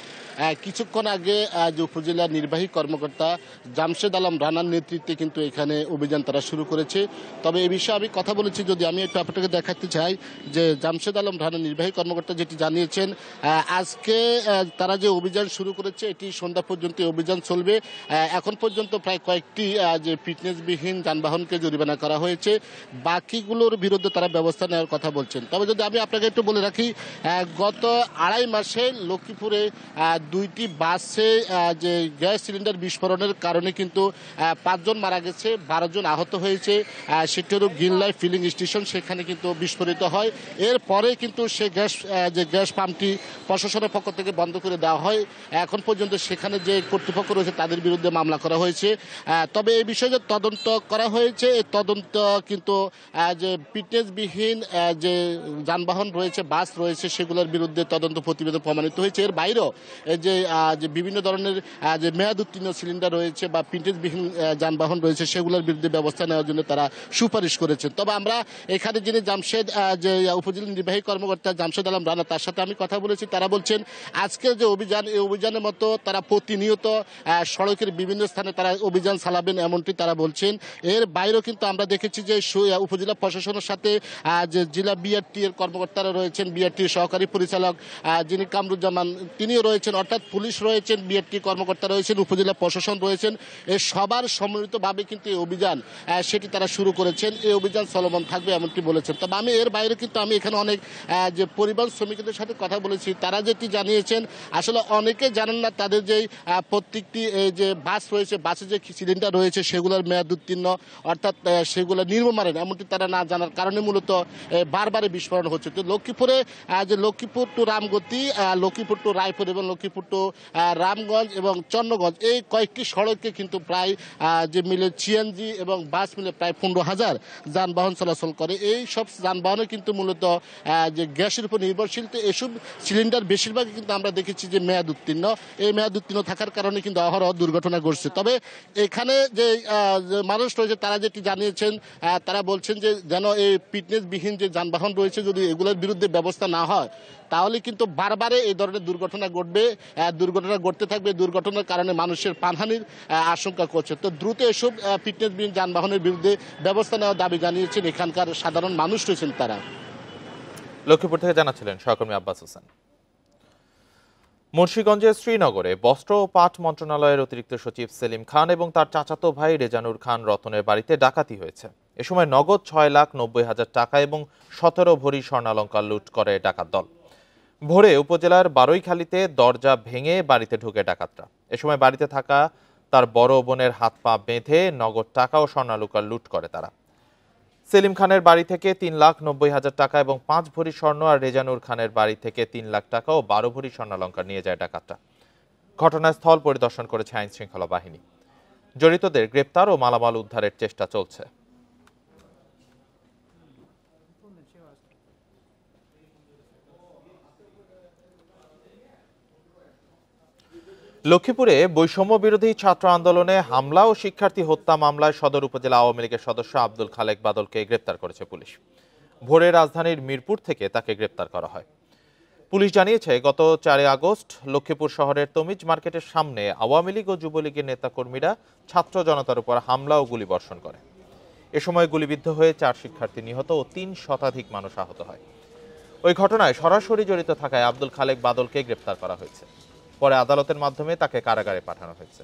কিছুক্ষণ আগে যে উপজেলা নির্বাহী কর্মকর্তা জামশেদ আলম রানার নেতৃত্বে কিন্তু এখানে অভিযান তারা শুরু করেছে। তবে এই বিষয়ে আমি কথা বলেছি, যদি আমি একটু আপনাকে দেখাতে চাই যে জামশেদ আলম রানার নির্বাহী কর্মকর্তা যেটি জানিয়েছেন, আজকে তারা যে অভিযান শুরু করেছে এটি সন্ধ্যা পর্যন্ত অভিযান চলবে। এখন পর্যন্ত প্রায় কয়েকটি যে ফিটনেসবিহীন যানবাহনকে জরিমানা করা হয়েছে, বাকিগুলোর বিরুদ্ধে তারা ব্যবস্থা নেওয়ার কথা বলছেন। তবে যদি আমি আপনাকে একটু বলে রাখি, গত 2.5 মাসে লক্ষ্মীপুরে 2টি বাসে যে গ্যাস সিলিন্ডার বিস্ফোরণের কারণে কিন্তু 5 জন মারা গেছে, 12 জন আহত হয়েছে। সেটি হলো গিল্লায় ফিলিং স্টেশন, সেখানে কিন্তু বিস্ফোরিত হয়। এরপরে কিন্তু সে গ্যাস পাম্পটি প্রশাসনের পক্ষ থেকে বন্ধ করে দেওয়া হয়। এখন পর্যন্ত সেখানে যে কর্তৃপক্ষ রয়েছে তাদের বিরুদ্ধে মামলা করা হয়েছে। তবে এই বিষয়ে যে তদন্ত করা হয়েছে, এই তদন্ত কিন্তু যে ফিটনেসবিহীন যে যানবাহন রয়েছে, বাস রয়েছে, সেগুলোর বিরুদ্ধে তদন্ত প্রতিবেদন প্রমাণিত হয়েছে। এর বাইরেও যে বিভিন্ন ধরনের যে মেয়াদ উত্তীর্ণ সিলিন্ডার রয়েছে বা ফিটনেসবিহীন যানবাহন রয়েছে, সেগুলোর বিরুদ্ধে ব্যবস্থা নেওয়ার জন্য তারা সুপারিশ করেছেন। তবে আমরা এখানে যিনি জামশেদ যে উপজেলা নির্বাহী কর্মকর্তা জামশেদ আলম রানা, তার সাথে আমি কথা বলেছি। তারা বলছেন আজকের যে অভিযান, এই অভিযানের মতো তারা প্রতিনিয়ত সড়কের বিভিন্ন স্থানে তারা অভিযান চালাবেন, এমনটি তারা বলছেন। এর বাইরেও কিন্তু আমরা দেখেছি যে উপজেলা প্রশাসনের সাথে যে জেলা বিআরটি এর কর্মকর্তারা রয়েছেন, বিআরটির সহকারী পরিচালক যিনি কামরুজ্জামান তিনিও রয়েছেন, অর্থাৎ পুলিশ রয়েছেন, বিআরটি কর্মকর্তা রয়েছেন, উপজেলা প্রশাসন রয়েছেন। এই সবার সম্মিলিতভাবে কিন্তু এই অভিযান সেটি তারা শুরু করেছেন। এই অভিযান চলমান থাকবে এমনটি বলেছেন। তবে আমি এর বাইরে কিন্তু আমি এখানে অনেক যে পরিবহন শ্রমিকদের সাথে কথা বলেছি, তারা যেটি জানিয়েছেন, আসলে অনেকে জানেন না তাদের যে প্রত্যেকটি যে বাস রয়েছে, বাসে যে সিলিন্ডার রয়েছে সেগুলোর মেয়াদ উত্তীর্ণ, অর্থাৎ সেগুলো নির্মমারেন, এমনটি তারা না জানার কারণে মূলত বারবারে বিস্ফোরণ হচ্ছে। তো লক্ষ্মীপুরে যে লক্ষ্মীপুর টু রামগতি, লক্ষ্মীপুর টু রায়পুর এবং লক্ষ্মীপুর টু রামগঞ্জ এবং চন্দ্রগঞ্জ, এই কয়েকটি সড়কে কিন্তু প্রায় যে মিলে সিএনজি এবং বাস মিলে প্রায় 15,000 যানবাহন চলাচল করে। এই সব যানবাহনে কিন্তু মূলত যে গ্যাসের উপর নির্ভরশীল। তো এসব সিলিন্ডার বেশিরভাগই কিন্তু আমরা দেখেছি যে মেয়াদ উত্তীর্ণ। এই মেয়াদ উত্তীর্ণ থাকার কারণে কিন্তু অহরহ দুর্ঘটনা ঘটছে। তবে এখানে যে মানুষ রয়েছে তারা যেটি জানিয়েছেন, তারা বলছেন যে যেন এই ফিটনেসবিহীন যে যানবাহন রয়েছে, যদি এগুলোর বিরুদ্ধে ব্যবস্থা না হয় তাহলে কিন্তু বারবারে এই ধরনের দুর্ঘটনা ঘটবে, দুর্ঘটনা ঘটতে থাকবে। দুর্ঘটনার কারণে মানুষের প্রাণহানির আশঙ্কা করছে। তো দ্রুত এসব ফিটনেসবিহীন যানবাহনের বিরুদ্ধে ব্যবস্থা নেওয়ার দাবি জানিয়েছেন এখানকার সাধারণ মানুষ রয়েছেন তারা। লক্ষ্মীপুর থেকে জানাচ্ছিলেন সহকর্মী আব্বাস হোসেন। মুন্সিগঞ্জের শ্রীনগরে বস্ত্র ও পাট মন্ত্রণালয়ের অতিরিক্ত সচিব সেলিম খান এবং তার চাচাতো ভাই রেজানুর খান রতনের বাড়িতে ডাকাতি হয়েছে। এ সময় নগদ 6,90,000 টাকা এবং 17 ভরি স্বর্ণালঙ্কার লুট করে ডাকাত দল। ভোরে উপজেলার বারৈখালীতে দরজা ভেঙে বাড়িতে ঢুকে ডাকাতরা। এ সময় বাড়িতে থাকা তার বড় বোনের হাত পা বেঁধে নগদ টাকা ও স্বর্ণালঙ্কার লুট করে তারা। সেলিম খানের বাড়ি থেকে 3,90,000 টাকা এবং 5 ভরি স্বর্ণ, আর রেজানুর খানের বাড়ি থেকে 3 লাখ টাকা ও 12 ভরি স্বর্ণালঙ্কার নিয়ে যায় ডাকাতরা। ঘটনাস্থল পরিদর্শন করেছে আইন শৃঙ্খলা বাহিনী। জড়িতদের গ্রেপ্তার ও মালামাল উদ্ধারের চেষ্টা চলছে। লক্ষ্মীপুরে বৈষম্য বিরোধী ছাত্র আন্দোলনে হামলা ও শিক্ষার্থী হত্যা মামলায় সদর উপজেলা আওয়ামী লীগের সদস্য আব্দুল খালেক বাদলকে গ্রেপ্তার করেছে পুলিশ। ভোরে রাজধানীর মিরপুর থেকে তাকে গ্রেপ্তার করা হয়। পুলিশ জানিয়েছে, গত 4 আগস্ট লক্ষ্মীপুর শহরের তমিজ মার্কেটের সামনে আওয়ামী লীগ ও যুবলীগের নেতাকর্মীরা ছাত্র জনতার উপর হামলা ও গুলি বর্ষণ করে। এ সময় গুলিবিদ্ধ হয়ে 4 শিক্ষার্থী নিহত ও 3 শতাধিক মানুষ আহত হয়। ওই ঘটনায় সরাসরি জড়িত থাকায় আব্দুল খালেক বাদলকে গ্রেপ্তার করা হয়েছে। পরে আদালতের মাধ্যমে তাকে কারাগারে পাঠানো হয়েছে।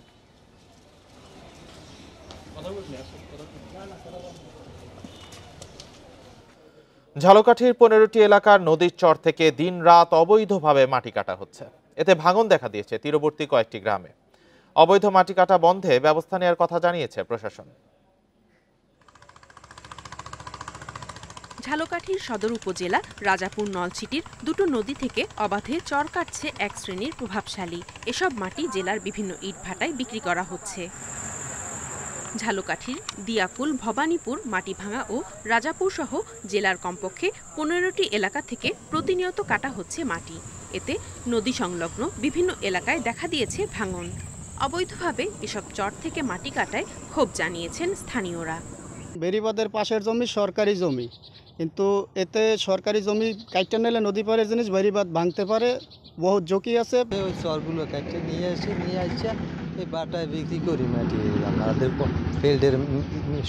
ঝালকাঠির 15টি এলাকার নদীর চর থেকে দিন-রাত অবৈধভাবে মাটি কাটা হচ্ছে। এতে ভাঙন দেখা দিয়েছে তীরবর্তী কয়েকটি গ্রামে। অবৈধ মাটি কাটা বন্ধে ব্যবস্থা নেওয়ার কথা জানিয়েছে প্রশাসন। ঝালকাঠির সদর উপজেলা রাজাপুর নলছিটির দুটো নদী থেকে অবাধে চর কাটছে এক শ্রেণীর প্রভাবশালী। এসব মাটি জেলার বিভিন্ন ইটভাটায় বিক্রি করা হচ্ছে। ঝালকাঠির দিয়াকুল, ভবানীপুর, মাটিভাঙা ও রাজাপুর সহ জেলার কমপক্ষে 15টি এলাকা থেকে প্রতিনিয়ত কাটা হচ্ছে মাটি। এতে নদী সংলগ্ন বিভিন্ন এলাকায় দেখা দিয়েছে ভাঙন। অবৈধভাবে এসব চর থেকে মাটি কাটায় ক্ষোভ জানিয়েছেন স্থানীয়রা। বেড়িবাঁধের পাশের জমি সরকারি জমি, কিন্তু এতে সরকারি জমি কাটতে নিলে নদী পাড়ের জিনিস বেড়িবাঁধ ভাঙতে পারে, বহুত ঝুঁকি আছে। ওই চরগুলো কাটতে নিয়ে আসছে এই বাটায় বিক্রি করি মাটি। আমাদের ফিল্ডের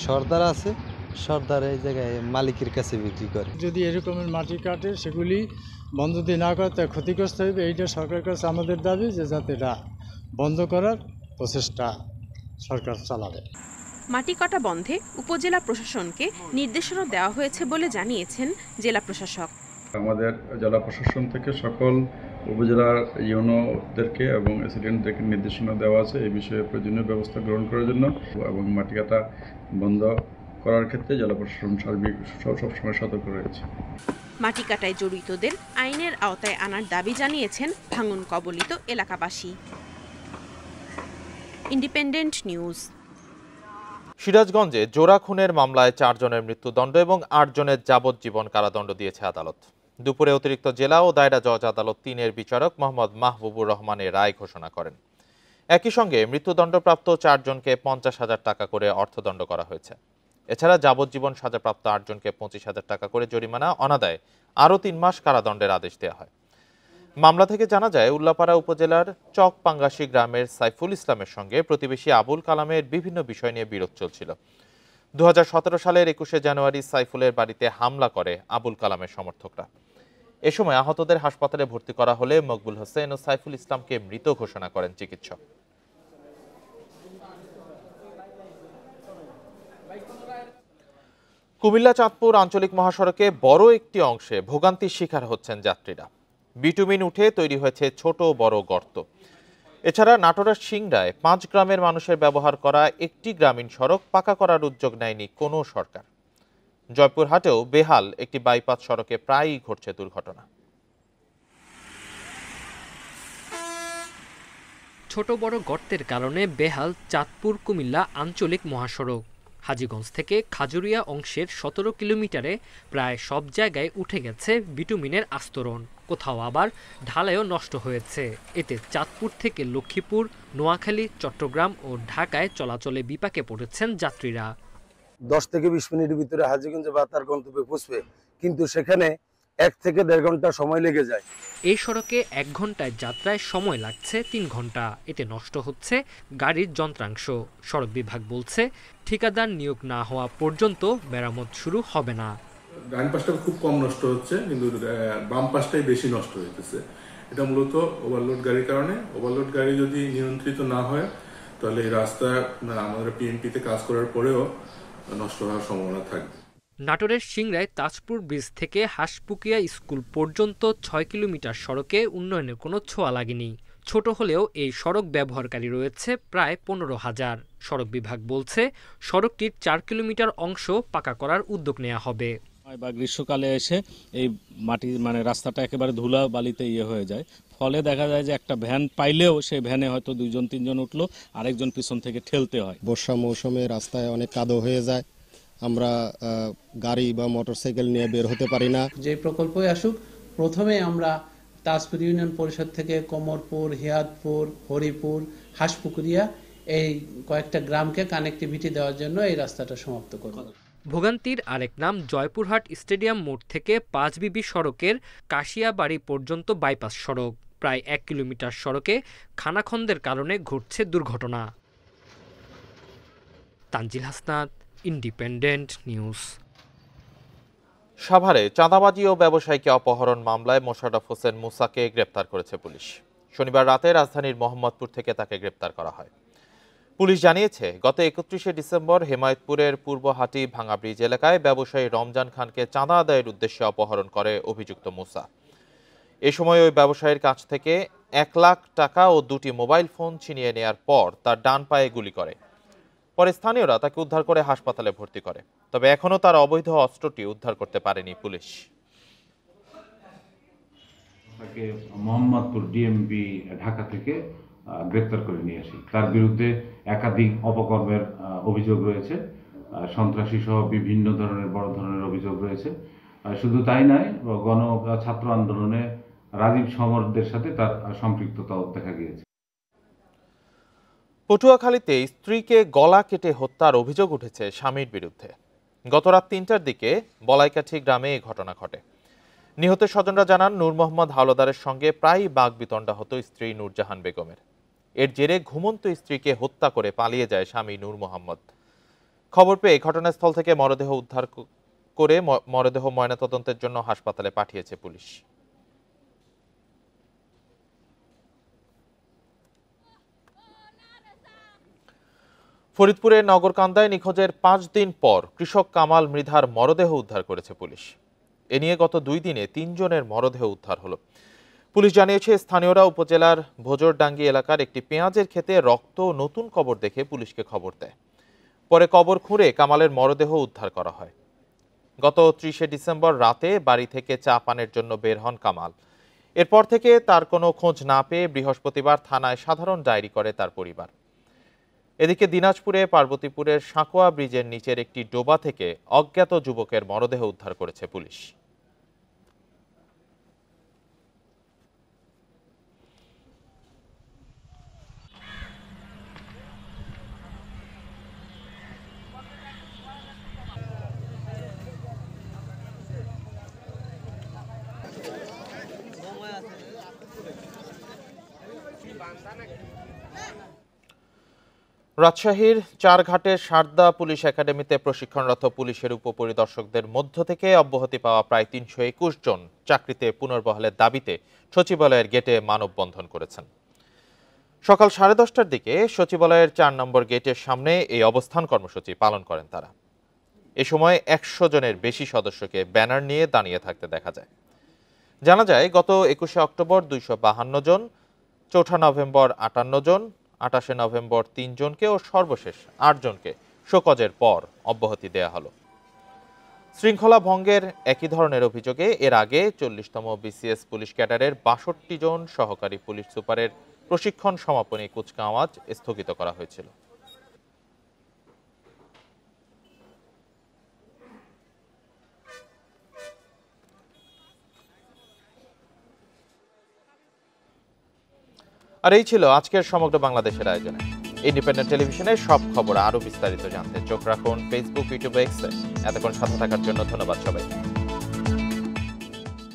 সর্দার আছে, সর্দার এই জায়গায় মালিকের কাছে বিক্রি করে। যদি এরকমের মাটি কাটে সেগুলি বন্ধ দিয়ে না করে তাই ক্ষতিগ্রস্ত হবে। এইটা সরকারের কাছে আমাদের দাবি যে যাতে এটা বন্ধ করার প্রচেষ্টা সরকার চালাবে। মাটি কাটা বন্ধে উপজেলা প্রশাসনকে নির্দেশনা দেওয়া হয়েছে বলে জানিয়েছেন জেলা প্রশাসক। আমাদের জেলা প্রশাসন থেকে সকল উপজেলার ইউনোদেরকে এবং এসিডেন্টদেরকে নির্দেশনা দেওয়া আছে এই বিষয়ে প্রয়োজনীয় ব্যবস্থা গ্রহণ করার জন্য, এবং মাটি কাটা বন্ধ করার ক্ষেত্রে জেলা প্রশাসন সার্বিক সবসময় সতর্ক রয়েছে। মাটি কাটায় জড়িতদের আইনের আওতায় আনার দাবি জানিয়েছেন ভাঙন কবলিত এলাকাবাসী। Independent news. সিরাজগঞ্জে জোড়া খুনের মামলায় 4 জনের মৃত্যুদণ্ড এবং 8 জনের যাবজ্জীবন কারাদণ্ড দিয়েছে আদালত। দুপুরে অতিরিক্ত জেলা ও দায়রা জজ আদালত 3-এর বিচারক মোহাম্মদ মাহবুবুর রহমানের রায় ঘোষণা করেন। একই সঙ্গে মৃত্যুদণ্ডপ্রাপ্ত 4 জনকে 50,000 টাকা করে অর্থদণ্ড করা হয়েছে। এছাড়া যাবজ্জীবন সাজাপ্রাপ্ত 8 জনকে 25,000 টাকা করে জরিমানা, অনাদায়ে আরও 3 মাস কারাদণ্ডের আদেশ দেওয়া হয়। মামলা থেকে জানা যায়, উল্লাপাড়া উপজেলার চকপাঙ্গাসী গ্রামের সাইফুল ইসলামের সঙ্গে প্রতিবেশী আবুল কালামের বিভিন্ন বিষয় নিয়ে বিরোধ চলছিল। 2017 সালের 21শে জানুয়ারি সাইফুলের বাড়িতে হামলা করে আবুল কালামের সমর্থকরা। এ সময় আহতদের হাসপাতালে ভর্তি করা হলে মকবুল হোসেন ও সাইফুল ইসলামকে মৃত ঘোষণা করেন চিকিৎসক। কুমিল্লা চাঁদপুর আঞ্চলিক মহাসড়কে বড় একটি অংশে ভোগান্তির শিকার হচ্ছেন যাত্রীরা। বিটুমিন উঠে তৈরি হয়েছে ছোট বড় গর্ত। এছাড়া নাটোরের সিংড়ায় 5 গ্রামের মানুষের ব্যবহার করা একটি গ্রামীণ সড়ক পাকা করার উদ্যোগ নেয়নি কোনো সরকার। জয়পুরহাটেও বেহাল একটি বাইপাস সড়কে প্রায়ই ঘটছে দুর্ঘটনা। ছোট বড় গর্তের কারণে বেহাল চাঁদপুর কুমিল্লা আঞ্চলিক মহাসড়ক। হাজীগঞ্জ থেকে খাজুরিয়া অংশের 17 কিলোমিটারে প্রায় সব জায়গায় উঠে গেছে বিটুমিনের আস্তরণ, কোথাও আবার ঢালাইও নষ্ট হয়েছে। এতে চাঁদপুর থেকে লক্ষ্মীপুর, নোয়াখালী, চট্টগ্রাম ও ঢাকায় চলাচলে বিপাকে পড়েছেন যাত্রীরা। 10 থেকে 20 মিনিটের ভিতরে হাজীগঞ্জে বা তার গন্তব্যে পৌঁছবে, কিন্তু সেখানে 1 থেকে 1.5 ঘন্টা সময় লেগে যায়। এই সড়কে 1 ঘন্টায় যাত্রায় সময় লাগছে 3 ঘন্টা। এতে নষ্ট হচ্ছে গাড়ির যন্ত্রাংশ। সড়ক বিভাগ বলছে, ঠিকাদার নিয়োগ না হওয়া পর্যন্ত মেরামত শুরু হবে না। ডান পাশটা খুব কম নষ্ট হচ্ছে, কিন্তু বাম পাশটাই বেশি নষ্ট হইতেছে। এটা মূলত ওভারলোড গাড়ির কারণে। ওভারলোড গাড়ি যদি নিয়ন্ত্রিত না হয় তাহলে এই রাস্তা আমাদের পিএমপিতে কাজ করার পরেও নষ্ট হওয়ার সম্ভাবনা থাকবে। নাটোরের সিংড়ায় তাজপুর ব্রিজ থেকে হাঁসপুকিয়া স্কুল পর্যন্ত 6 কিলোমিটার সড়কে উন্নয়নের কোনো ছোঁয়া লাগেনি। ছোট হলেও এই সড়ক ব্যবহারকারী রয়েছে প্রায় 15,000। সড়ক বিভাগ বলছে, সড়কটির 4 কিলোমিটার অংশ পাকা করার উদ্যোগ নেওয়া হবে। বা গ্রীষ্মকালে এসে এই মাটি রাস্তাটা একেবারে ধুলা বালিতে হয়ে যায়, ফলে দেখা যায় যে একটা ভ্যান পাইলেও সেই ভ্যানে হয়তো 2-3জন উঠলো, আরেকজন পিছন থেকে ঠেলতে হয়। বর্ষা মৌসুমে রাস্তায় অনেক কাদো হয়ে যায়, আমরা গাড়ি বা মোটরসাইকেল নিয়ে বের হতে পারি না। যে প্রকল্পই আসুক, প্রথমে আমরা তাজপুর ইউনিয়ন পরিষদ থেকে কোমরপুর, হিয়াদপুর, হরিপুর, হাঁসপুকুরিয়া এই কয়েকটা গ্রামকে কানেক্টিভিটি দেওয়ার জন্য এই রাস্তাটা সমাপ্ত করব। ভোগান্তির আরেক নাম জয়পুরহাট স্টেডিয়াম মোড় থেকে 5 বিবি সড়কের কাশিয়াবাড়ি পর্যন্ত বাইপাস সড়ক। প্রায় 1 কিলোমিটার সড়কে খানাখন্দের কারণে ঘটছে দুর্ঘটনা। Tanzil Hasnat, independent news. সাভারে চাঁদাবাজি ও ব্যবসায়ীকে অপহরণ মামলায় মোশাররফ হোসেন মুসাকে গ্রেপ্তার করেছে পুলিশ। শনিবার রাতে রাজধানীর মোহাম্মদপুর থেকে তাকে গ্রেপ্তার করা হয়। পুলিশ জানিয়েছে, গত 31শে ডিসেম্বর হেমায়তপুরের পূর্বহাটি ভাঙা ব্রিজ এলাকায় ব্যবসায়ী রমজান খানকে চাঁদা আদায়ের উদ্দেশ্যে অপহরণ করে অভিযুক্ত মুসা। এ সময় ওই ব্যবসায়ীর কাছ থেকে 1 লাখ টাকা ও 2টি মোবাইল ফোন ছিনিয়ে নেয়ার পর তার ডান পায়ে গুলি করে। পরে স্থানীয়রা তাকে উদ্ধার করে হাসপাতালে ভর্তি করে। তবে এখনও তার অবৈধ অস্ত্রটি উদ্ধার করতে পারেনি পুলিশ। তাকে মোহাম্মদপুর ডিএমপি ঢাকা থেকে গ্রেপ্তার করে নিয়ে আসি। তার বিরুদ্ধে একাধিক অপকর্মের অভিযোগ রয়েছে, সন্ত্রাসী সহ বিভিন্ন ধরনের বড় ধরনের অভিযোগ রয়েছে। শুধু তাই নয়, গণ ছাত্র আন্দোলনে রাজীব সমরদের সাথে তার সম্পৃক্ততাও দেখা গিয়েছে। পটুয়াখালীতে স্ত্রীকে গলা কেটে হত্যার অভিযোগ উঠেছে স্বামীর বিরুদ্ধে। গত রাত ৩টার দিকে বলাইকাঠি গ্রামে এই ঘটনা ঘটে। নিহতের স্বজনরা জানান, নূর মোহাম্মদ হাওলাদারের সঙ্গে প্রায়ই বাগবিতণ্ডা হতো স্ত্রী নূরজাহান বেগমের। এর জেরে ঘুমন্ত স্ত্রীকে হত্যা করে পালিয়ে যায় স্বামী নূর মোহাম্মদ। খবর পেয়ে ঘটনাস্থল থেকে মরদেহ উদ্ধার করে মরদেহ ময়নাতদন্তের জন্য হাসপাতালে পাঠিয়েছে পুলিশ। ফরিদপুরের নগরকান্দায় নিখোঁজের 5 দিন পর কৃষক কামাল মৃধার মরদেহ উদ্ধার করেছে পুলিশ। এ নিয়ে গত 2 দিনে 3 জনের মরদেহ উদ্ধার হলো। পুলিশ জানিয়েছে, স্থানীয়রা উপজেলার ভোজরডাঙ্গি এলাকার একটি পেঁয়াজের ক্ষেতে রক্ত ও নতুন কবর দেখে পুলিশকে খবর দেয়। পরে কবর খুঁড়ে কামালের মরদেহ উদ্ধার করা হয়। গত 30শে ডিসেম্বর রাতে বাড়ি থেকে চা পানের জন্য বের হন কামাল। এরপর থেকে তার কোনো খোঁজ না পেয়ে বৃহস্পতিবার থানায় সাধারণ ডায়েরি করে তার পরিবার। এদিকে দিনাজপুরে পার্বতীপুরের সাঁকোয়া ব্রিজের নিচের একটি ডোবা থেকে অজ্ঞাত যুবকের মরদেহ উদ্ধার করেছে পুলিশ। রাজশাহীর চারঘাটের সারদা পুলিশ একাডেমিতে প্রশিক্ষণরত পুলিশের উপপরিদর্শকদের মধ্য থেকে অব্যাহতি পাওয়া প্রায় 321 জন চাকরিতে পুনর্বহালের দাবিতে সচিবালয়ের গেটে মানববন্ধন করেছেন। সকাল 10:30টার দিকে সচিবালয়ের 4 নম্বর গেটের সামনে এই অবস্থান কর্মসূচি পালন করেন তারা। এ সময় 100 জনের বেশি সদস্যকে ব্যানার নিয়ে দাঁড়িয়ে থাকতে দেখা যায়। জানা যায়, গত 21শে অক্টোবর 252 জন, 4 নভেম্বর 58 জন, 28শে নভেম্বর 3 জনকে ও সর্বশেষ 8 জনকে শোকজের পর অব্যাহতি দেয়া হলো। শৃঙ্খলা ভঙ্গের একই ধরনের অভিযোগে এর আগে 40তম বিসিএস পুলিশ ক্যাডারের 62 জন সহকারী পুলিশ সুপারের প্রশিক্ষণ সমাপনী কুচকাওয়াজ স্থগিত করা হয়েছিল। আর এই ছিল আজকের সমগ্র বাংলাদেশের আয়োজনে। ইন্ডিপেন্ডেন্ট টেলিভিশনের সব খবর আরো বিস্তারিত জানতে চোখ রাখুন ফেসবুক, ইউটিউব, এক্সে। এতক্ষণ সাথে থাকার জন্য ধন্যবাদ সবাই।